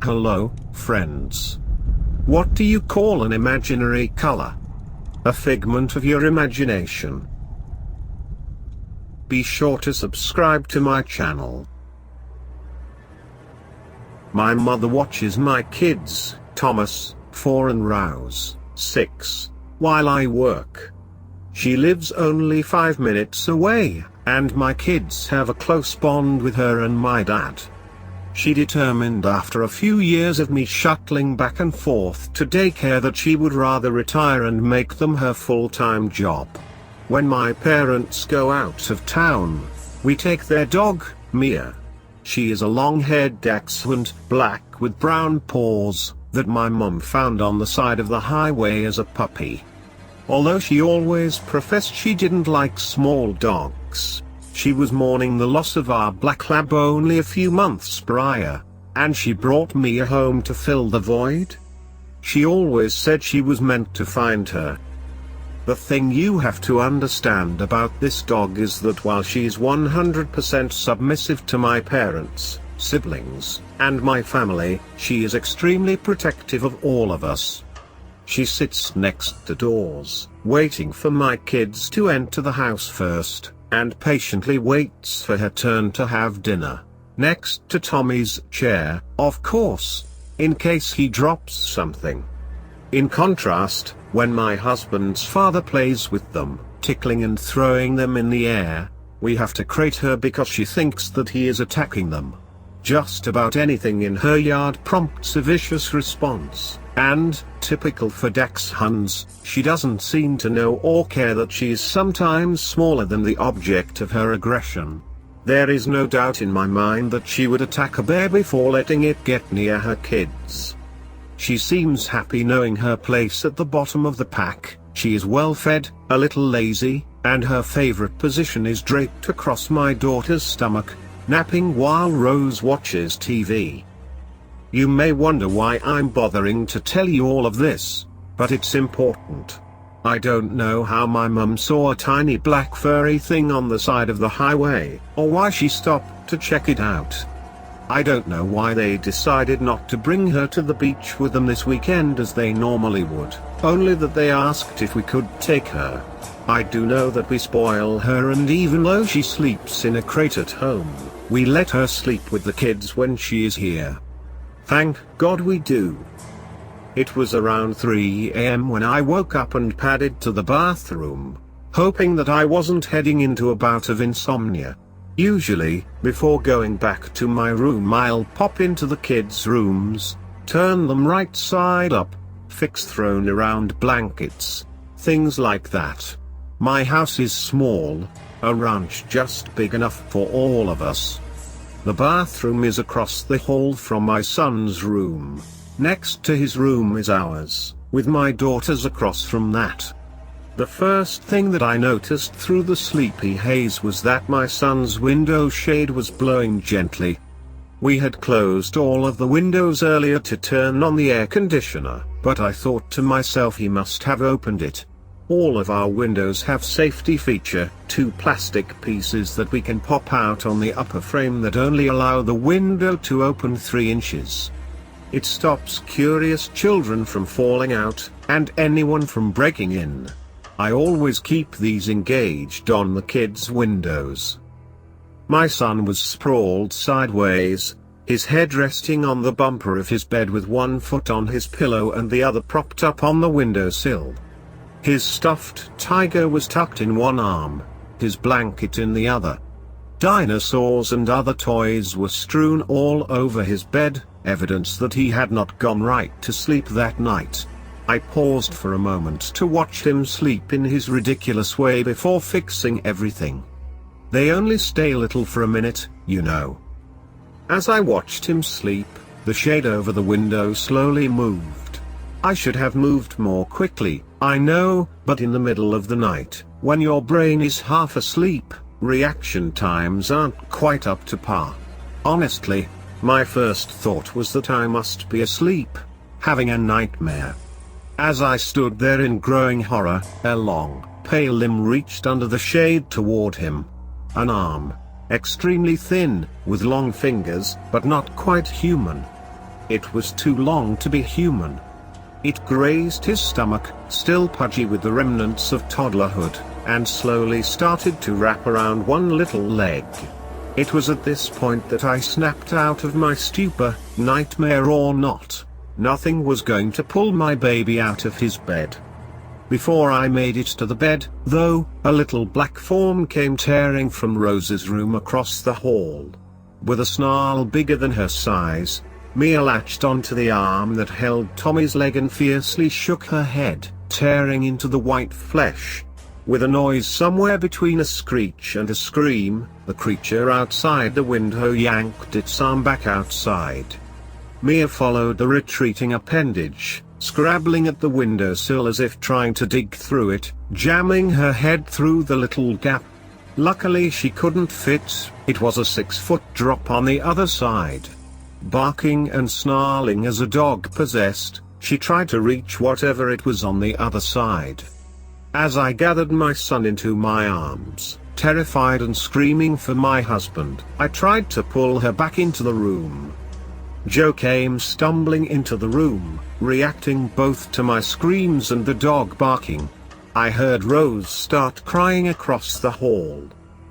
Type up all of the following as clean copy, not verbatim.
Hello, friends. What do you call an imaginary color? A figment of your imagination. Be sure to subscribe to my channel. My mother watches my kids, Thomas, 4 and Rouse, 6, while I work. She lives only 5 minutes away, and my kids have a close bond with her and my dad. She determined after a few years of me shuttling back and forth to daycare that she would rather retire and make them her full-time job. When my parents go out of town, we take their dog, Mia. She is a long-haired dachshund, black with brown paws, that my mum found on the side of the highway as a puppy. Although she always professed she didn't like small dogs, she was mourning the loss of our black lab only a few months prior, and she brought Mia home to fill the void. She always said she was meant to find her. The thing you have to understand about this dog is that while she's 100% submissive to my parents, siblings, and my family, she is extremely protective of all of us. She sits next to doors, waiting for my kids to enter the house first, and patiently waits for her turn to have dinner, next to Tommy's chair, of course, in case he drops something. In contrast, when my husband's father plays with them, tickling and throwing them in the air, we have to crate her because she thinks that he is attacking them. Just about anything in her yard prompts a vicious response, and, typical for dachshunds, she doesn't seem to know or care that she is sometimes smaller than the object of her aggression. There is no doubt in my mind that she would attack a bear before letting it get near her kids. She seems happy knowing her place at the bottom of the pack. She is well fed, a little lazy, and her favorite position is draped across my daughter's stomach, napping while Rose watches TV. You may wonder why I'm bothering to tell you all of this, but it's important. I don't know how my mum saw a tiny black furry thing on the side of the highway, or why she stopped to check it out. I don't know why they decided not to bring her to the beach with them this weekend as they normally would, only that they asked if we could take her. I do know that we spoil her, and even though she sleeps in a crate at home, we let her sleep with the kids when she is here. Thank God we do. It was around 3 AM when I woke up and padded to the bathroom, hoping that I wasn't heading into a bout of insomnia. Usually, before going back to my room, I'll pop into the kids' rooms, turn them right side up, fix thrown around blankets, things like that. My house is small, a ranch just big enough for all of us. The bathroom is across the hall from my son's room. Next to his room is ours, with my daughter's across from that. The first thing that I noticed through the sleepy haze was that my son's window shade was blowing gently. We had closed all of the windows earlier to turn on the air conditioner, but I thought to myself he must have opened it. All of our windows have safety feature, 2 plastic pieces that we can pop out on the upper frame that only allow the window to open 3 inches. It stops curious children from falling out, and anyone from breaking in. I always keep these engaged on the kids' windows. My son was sprawled sideways, his head resting on the bumper of his bed with one foot on his pillow and the other propped up on the windowsill. His stuffed tiger was tucked in one arm, his blanket in the other. Dinosaurs and other toys were strewn all over his bed, evidence that he had not gone right to sleep that night. I paused for a moment to watch him sleep in his ridiculous way before fixing everything. They only stay little for a minute, you know. As I watched him sleep, the shade over the window slowly moved. I should have moved more quickly, I know, but in the middle of the night, when your brain is half asleep, reaction times aren't quite up to par. Honestly, my first thought was that I must be asleep, having a nightmare. As I stood there in growing horror, a long, pale limb reached under the shade toward him. An arm, extremely thin, with long fingers, but not quite human. It was too long to be human. It grazed his stomach, still pudgy with the remnants of toddlerhood, and slowly started to wrap around one little leg. It was at this point that I snapped out of my stupor, nightmare or not. Nothing was going to pull my baby out of his bed. Before I made it to the bed, though, a little black form came tearing from Rose's room across the hall. With a snarl bigger than her size, Mia latched onto the arm that held Tommy's leg and fiercely shook her head, tearing into the white flesh. With a noise somewhere between a screech and a scream, the creature outside the window yanked its arm back outside. Mia followed the retreating appendage, scrabbling at the windowsill as if trying to dig through it, jamming her head through the little gap. Luckily she couldn't fit, it was a 6-foot drop on the other side. Barking and snarling as a dog possessed, she tried to reach whatever it was on the other side. As I gathered my son into my arms, terrified and screaming for my husband, I tried to pull her back into the room. Joe came stumbling into the room, reacting both to my screams and the dog barking. I heard Rose start crying across the hall.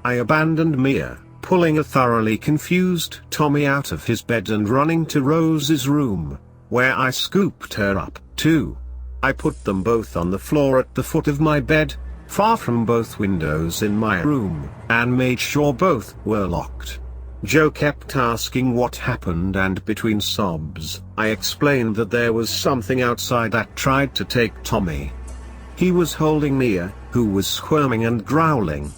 I abandoned Mia, pulling a thoroughly confused Tommy out of his bed and running to Rose's room, where I scooped her up, too. I put them both on the floor at the foot of my bed, far from both windows in my room, and made sure both were locked. Joe kept asking what happened, and between sobs, I explained that there was something outside that tried to take Tommy. He was holding Mia, who was squirming and growling.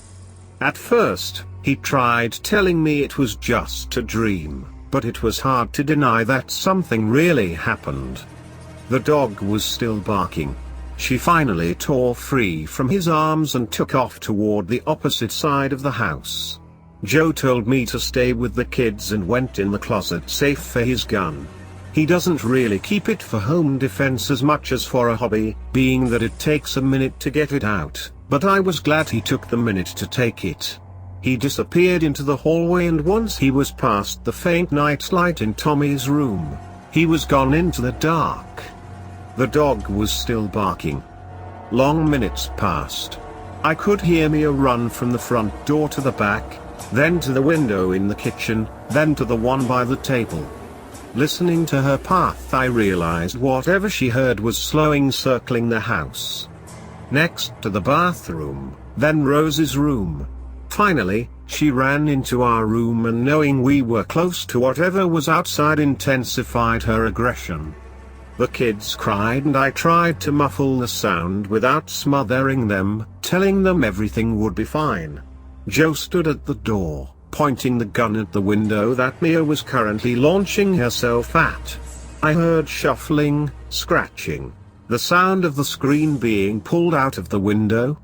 At first, he tried telling me it was just a dream, but it was hard to deny that something really happened. The dog was still barking. She finally tore free from his arms and took off toward the opposite side of the house. Joe told me to stay with the kids and went in the closet safe for his gun. He doesn't really keep it for home defense as much as for a hobby, being that it takes a minute to get it out, but I was glad he took the minute to take it. He disappeared into the hallway, and once he was past the faint night light in Tommy's room, he was gone into the dark. The dog was still barking. Long minutes passed. I could hear Mia run from the front door to the back, then to the window in the kitchen, then to the one by the table. Listening to her path, I realized whatever she heard was slowing, circling the house. Next to the bathroom, then Rose's room. Finally, she ran into our room, and knowing we were close to whatever was outside intensified her aggression. The kids cried, and I tried to muffle the sound without smothering them, telling them everything would be fine. Joe stood at the door, pointing the gun at the window that Mia was currently launching herself at. I heard shuffling, scratching, the sound of the screen being pulled out of the window.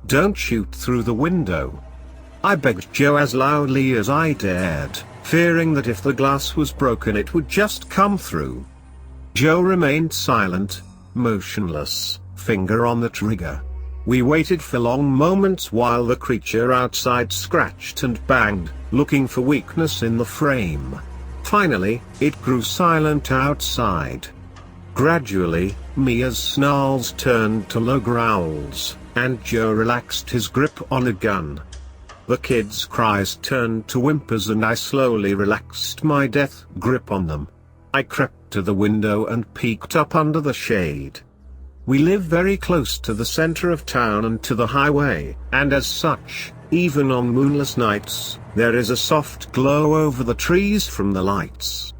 "Don't shoot through the window," I begged Joe as loudly as I dared, fearing that if the glass was broken it would just come through. Joe remained silent, motionless, finger on the trigger. We waited for long moments while the creature outside scratched and banged, looking for weakness in the frame. Finally, it grew silent outside. Gradually, Mia's snarls turned to low growls, and Joe relaxed his grip on a gun. The kids' cries turned to whimpers, and I slowly relaxed my death grip on them. I crept to the window and peeked up under the shade. We live very close to the center of town and to the highway, and as such, even on moonless nights, there is a soft glow over the trees from the lights.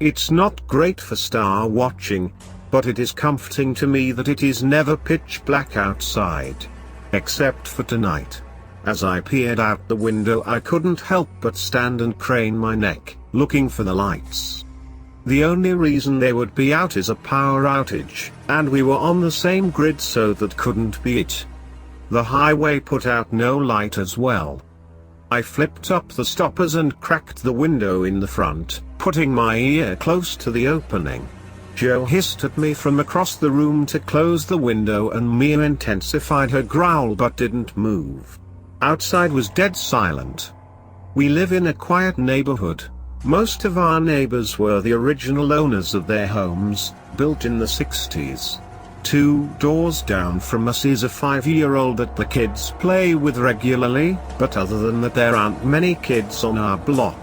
It's not great for star watching, but it is comforting to me that it is never pitch black outside. Except for tonight. As I peered out the window, I couldn't help but stand and crane my neck, looking for the lights. The only reason they would be out is a power outage, and we were on the same grid, so that couldn't be it. The highway put out no light as well. I flipped up the stoppers and cracked the window in the front, putting my ear close to the opening. Joe hissed at me from across the room to close the window, and Mia intensified her growl but didn't move. Outside was dead silent. We live in a quiet neighborhood. Most of our neighbors were the original owners of their homes, built in the 60s. 2 doors down from us is a 5-year-old that the kids play with regularly, but other than that there aren't many kids on our block.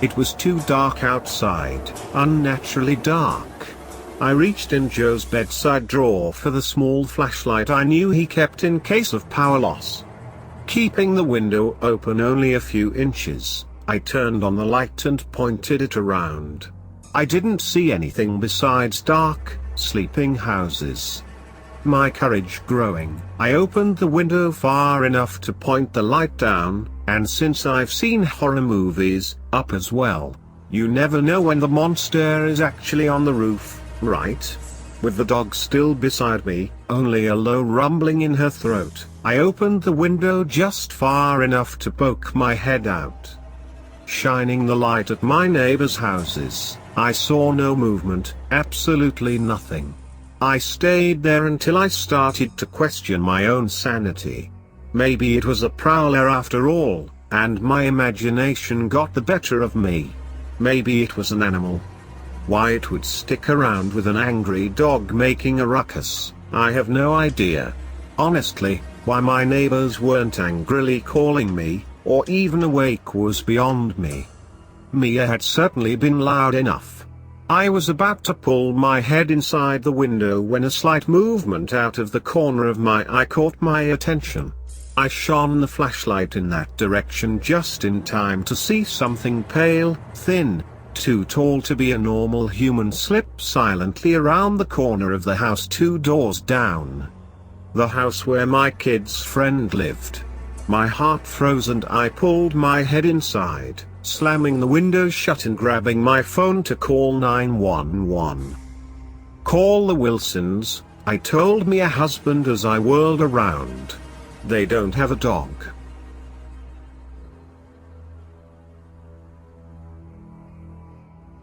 It was too dark outside, unnaturally dark. I reached in Joe's bedside drawer for the small flashlight I knew he kept in case of power loss. Keeping the window open only a few inches, I turned on the light and pointed it around. I didn't see anything besides dark, sleeping houses. My courage growing, I opened the window far enough to point the light down, and since I've seen horror movies, up as well, you never know when the monster is actually on the roof, right? With the dog still beside me, only a low rumbling in her throat, I opened the window just far enough to poke my head out. Shining the light at my neighbors' houses, I saw no movement, absolutely nothing. I stayed there until I started to question my own sanity. Maybe it was a prowler after all, and my imagination got the better of me. Maybe it was an animal. Why it would stick around with an angry dog making a ruckus, I have no idea. Honestly, why my neighbors weren't angrily calling me, or even awake was beyond me. Mia had certainly been loud enough. I was about to pull my head inside the window when a slight movement out of the corner of my eye caught my attention. I shone the flashlight in that direction just in time to see something pale, thin, too tall to be a normal human slip silently around the corner of the house 2 doors down. The house where my kid's friend lived. My heart froze and I pulled my head inside, slamming the window shut and grabbing my phone to call 911. Call the Wilsons, I told my husband as I whirled around. They don't have a dog.